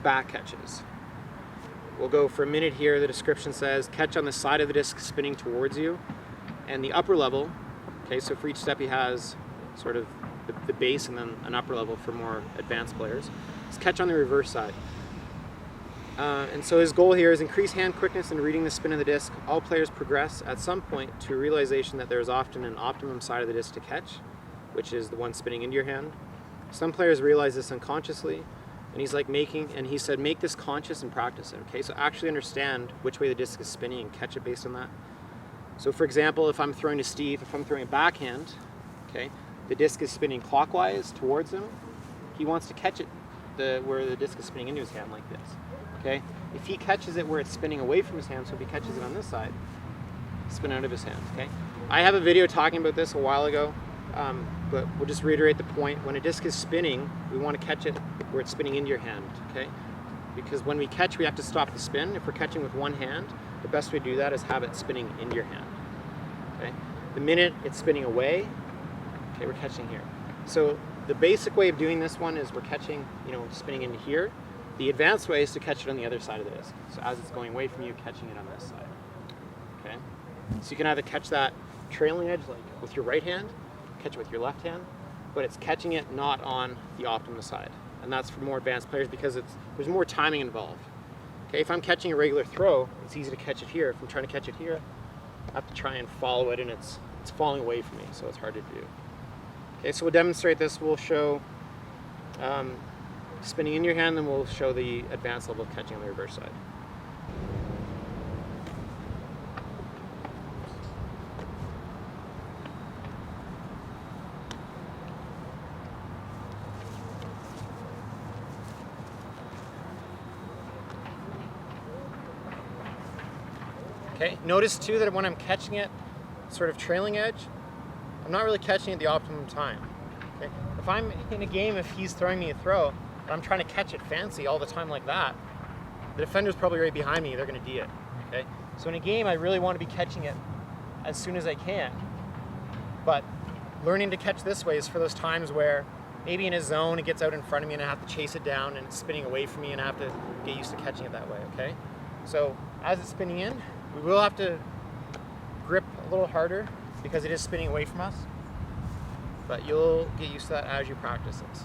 back catches. We'll go for a minute here. The description says catch on the side of the disc spinning towards you, and the upper level. Okay, so for each step he has sort of the base and then an upper level for more advanced players. It's catch on the reverse side. And so his goal here is increase hand quickness in reading the spin of the disc. All players progress at some point to a realization that there is often an optimum side of the disc to catch, which is the one spinning into your hand. Some players realize this unconsciously, and he's like he said make this conscious and practice it. Okay, so actually understand which way the disc is spinning and catch it based on that. So for example, if I'm throwing to Steve, if I'm throwing a backhand, okay, the disc is spinning clockwise towards him. He wants to catch it where the disc is spinning into his hand like this. Okay, if he catches it where it's spinning away from his hand, so if he catches it on this side, spin out of his hand. Okay, I have a video talking about this a while ago, but we'll just reiterate the point. When a disc is spinning, we want to catch it where it's spinning into your hand. Okay, because when we catch, we have to stop the spin. If we're catching with one hand, the best way to do that is have it spinning into your hand. Okay, the minute it's spinning away, okay, we're catching here. So the basic way of doing this one is we're catching, spinning into here. The advanced way is to catch it on the other side of the disc. So as it's going away from you, catching it on this side. Okay? So you can either catch that trailing edge like with your right hand, catch it with your left hand, but it's catching it not on the optimum side. And that's for more advanced players because there's more timing involved. Okay, if I'm catching a regular throw, it's easy to catch it here. If I'm trying to catch it here, I have to try and follow it, and it's falling away from me, so it's hard to do. Okay, so we'll demonstrate this. We'll show spinning in your hand, then we'll show the advanced level of catching on the reverse side. Okay, notice too that when I'm catching it sort of trailing edge, I'm not really catching it at the optimum time. Okay? If I'm in a game, if he's throwing me a throw, I'm trying to catch it fancy all the time like that, the defender's probably right behind me, they're going to D it. Okay? So in a game, I really want to be catching it as soon as I can. But learning to catch this way is for those times where maybe in a zone it gets out in front of me and I have to chase it down and it's spinning away from me and I have to get used to catching it that way. Okay? So as it's spinning in, we will have to grip a little harder because it is spinning away from us, but you'll get used to that as you practice this.